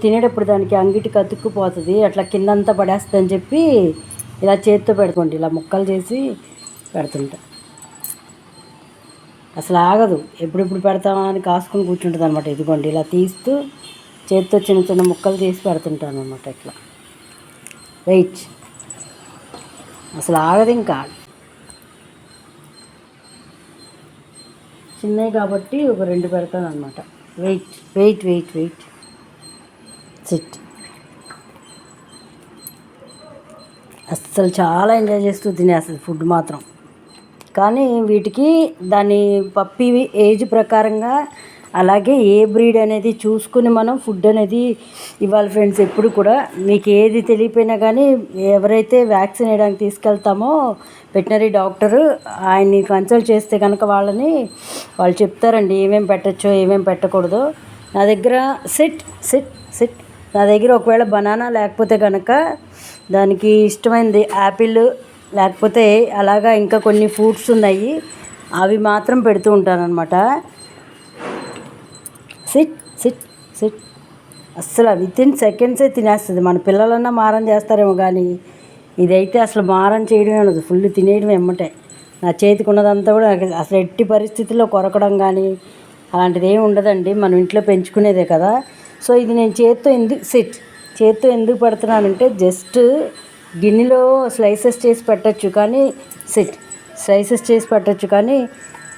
తినేటప్పుడు దానికి అంగిటికి అతుక్కుపోతుంది, అట్లా కిందంతా పడేస్తుందని చెప్పి ఇలా చేతితో పెడుకోండి, ఇలా ముక్కలు చేసి పెడుతుంటా. అసలు ఆగదు, ఎప్పుడెప్పుడు పెడతామా అని కాసుకొని కూర్చుంటుంది అనమాట. ఇదిగోండి ఇలా తీస్తూ చేతితో చిన్న చిన్న ముక్కలు చేసి పెడుతుంటాను అనమాట. ఇట్లా వెయిట్, అసలు ఆగదు. ఇంకా చిన్నవి కాబట్టి ఒక 2 పెడతాను అనమాట. Wait wait wait wait sit. అస్సలు చాలా ఎంజాయ్ చేస్తూ తినేస్తుంది ఫుడ్ మాత్రం. కానీ వీటికి దాని పప్పి ఏజ్ ప్రకారంగా, అలాగే ఏ బ్రీడ్ అనేది చూసుకుని మనం ఫుడ్ అనేది ఇవ్వాలి ఫ్రెండ్స్. ఎప్పుడు కూడా మీకు ఏది తెలియపోయినా కానీ ఎవరైతే వ్యాక్సిన్ వేయడానికి తీసుకెళ్తామో వెటనరీ డాక్టరు, ఆయన్ని కన్సల్ట్ చేస్తే కనుక వాళ్ళు చెప్తారండి ఏమేమి పెట్టచ్చో ఏమేమి పెట్టకూడదో. నా దగ్గర సిట్ సిట్ సిట్ నా దగ్గర ఒకవేళ బనానా లేకపోతే కనుక దానికి ఇష్టమైనది యాపిల్, లేకపోతే అలాగా ఇంకా కొన్ని ఫ్రూట్స్ ఉన్నాయి, అవి మాత్రం పెడుతూ ఉంటానన్నమాట. SIT SIT SIT. అస్సలు వితిన్ సెకండ్సే తినేస్తుంది. మన పిల్లలన్నా మారం చేస్తారేమో కానీ ఇదైతే అసలు మారం చేయడమే ఉండదు, ఫుల్ తినేయడం ఎమ్మటే. నా చేతికి ఉన్నదంతా కూడా అసలు ఎట్టి పరిస్థితుల్లో కొరకడం కానీ అలాంటిది ఏమి ఉండదండి, మనం ఇంట్లో పెంచుకునేదే కదా. సో ఇది నేను చేత్తో ఎందుకు పెడుతున్నానంటే జస్ట్ గిన్నెలో స్లైసెస్ చేసి పెట్టచ్చు, కానీ స్లైసెస్ చేసి పెట్టచ్చు, కానీ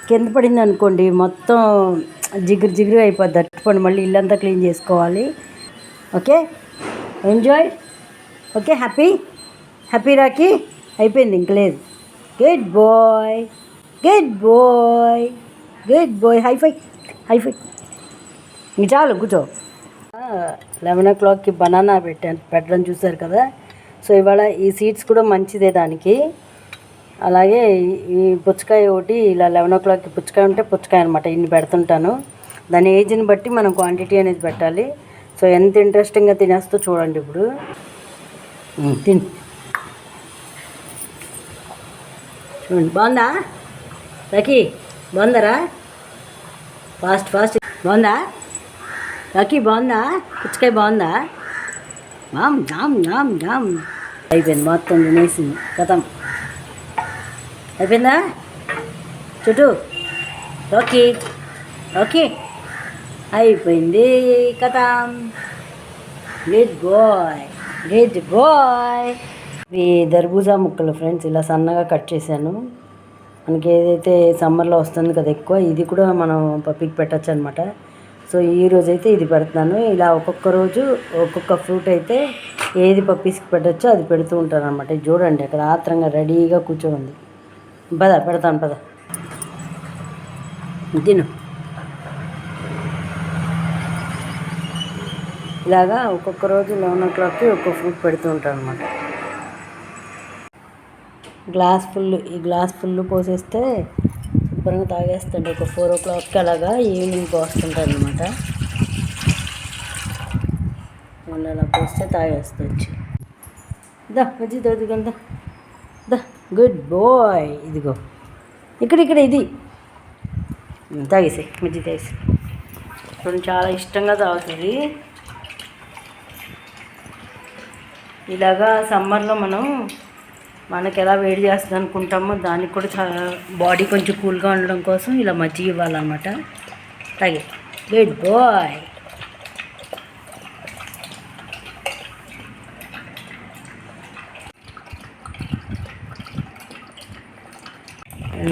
కింద పడింది అనుకోండి మొత్తం జిగురు అయిపోద్ది. అట్టుపండి మళ్ళీ ఇల్లంతా క్లీన్ చేసుకోవాలి. Okay, enjoy. Okay, happy Rocky. అయిపోయింది, ఇంక లేదు. Good boy good boy good boy. High five ఇంక చాలు, కూర్చో. 11 o'clockకి బనానా పెట్టడం చూసారు కదా. సో ఇవాళ ఈ సీడ్స్ కూడా మంచిదే దానికి. అలాగే ఈ పుచ్చకాయ ఒకటి ఇలా 11 o'clockకి పుచ్చకాయ ఉంటే పుచ్చకాయ అనమాట, ఇన్ని పెడుతుంటాను. దాని ఏజ్ని బట్టి మనం క్వాంటిటీ అనేది పెట్టాలి. సో ఎంత ఇంట్రెస్టింగ్గా తినేస్తో చూడండి. ఇప్పుడు తిని చూడండి. బాగుందా రాకీ? బాగుందరా? ఫాస్ట్ బాగుందా రాకీ? బాగుందా పుచ్చకాయ? బాగుందా? జామ్. అయిపోయింది, మొత్తం తినేసింది. కథం అయిపోయిందా? చుట్టూ ఓకే అయిపోయింది, కథం. Good boy. ఇవి దర్బూజా ముక్కలు ఫ్రెండ్స్, ఇలా సన్నగా కట్ చేశాను. మనకి ఏదైతే సమ్మర్లో వస్తుంది కదా ఎక్కువ, ఇది కూడా మనం పప్పికి పెట్టచ్చు అనమాట. సో ఈరోజు అయితే ఇది పెడుతున్నాను. ఇలా ఒక్కొక్క రోజు ఒక్కొక్క ఫ్రూట్ అయితే ఏది పప్పీస్కి పెట్టచ్చో అది పెడుతూ ఉంటాను అనమాట. ఇది చూడండి అక్కడ ఆత్రంగా రెడీగా కూర్చోండి. పెడతాను తిను. ఇలాగా ఒక్కొక్క రోజు 11 o'clockకి ఒక్కొక్క ఫ్రూట్ పెడుతూ ఉంటాను అనమాట. ఈ గ్లాస్ ఫుల్ పోసేస్తే శుభ్రంగా తాగేస్తాండి. ఒక 4 o'clockకి అలాగా ఈవినింగ్ పోస్తుంటాను అనమాట. మళ్ళీ అలా పోస్తే తాగేస్తొచ్చి మజ్జి దొరుకుతుందా. Good boy. ఇదిగో ఇక్కడ ఇది తాగేసి మజ్జి తాగేసి. ఇప్పుడు చాలా ఇష్టంగా తాగుతుంది. ఇలాగా సమ్మర్లో మనకి ఎలా వేడి చేస్తుంది అనుకుంటామో దానికి కూడా చాలా బాడీ కొంచెం కూల్గా ఉండడం కోసం ఇలా మజ్జిగ ఇవ్వాలన్నమాట. తాగే. Good boy.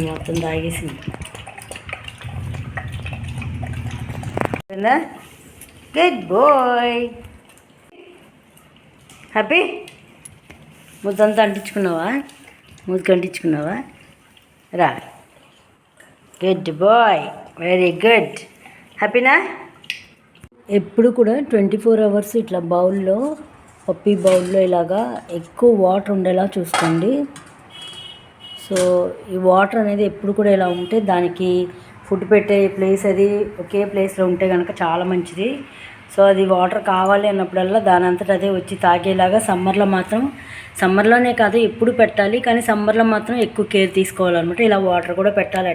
మొత్తం తాగేసింది. Good boy. హ్యాపీ. ముద్దంతా మూతికి అంటించుకున్నావా? రా. Good boy, very good. హ్యాపీనా? ఎప్పుడు కూడా 24 hours ఇట్లా పప్పీ బౌల్లో ఇలాగా ఎక్కువ వాటర్ ఉండేలా చూసుకోండి. సో ఈ వాటర్ అనేది ఎప్పుడు కూడా ఇలా ఉంటే దానికి ఫుడ్ పెట్టే ప్లేస్ అది ఒకే ప్లేస్లో ఉంటే కనుక చాలా మంచిది. సో అది వాటర్ కావాలి అన్నప్పుడల్లా దాని అంతటా అదే వచ్చి తాగేలాగా సమ్మర్లోనే కాదు ఎప్పుడు పెట్టాలి, కానీ సమ్మర్లో మాత్రం ఎక్కువ కేర్ తీసుకోవాలన్నమాట. ఇలా వాటర్ కూడా పెట్టాలి.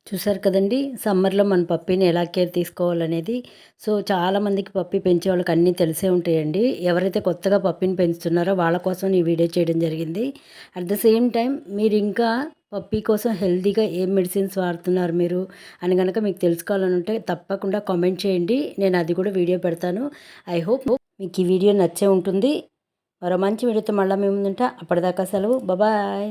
చూసారు కదండి, సమ్మర్లో మన పప్పీని ఎలా కేర్ తీసుకోవాలనేది. సో చాలామందికి పప్పీ పెంచే వాళ్ళకి అన్నీ తెలిసే ఉంటాయండి. ఎవరైతే కొత్తగా పప్పీని పెంచుతున్నారో వాళ్ళ కోసం ఈ వీడియో చేయడం జరిగింది. అట్ ద సేమ్ టైం మీరు ఇంకా పప్పీ కోసం హెల్తీగా ఏం మెడిసిన్స్ వాడుతున్నారు మీరు అని కనుక మీకు తెలుసుకోవాలని ఉంటే తప్పకుండా కామెంట్ చేయండి. నేను అది కూడా వీడియో పెడతాను. ఐ హోప్ మీకు ఈ వీడియో నచ్చే ఉంటుంది. మరో మంచి వీడియోతో మళ్ళీ మేము ఉంటా. అప్పటిదాకా సెలవు. బాయ్.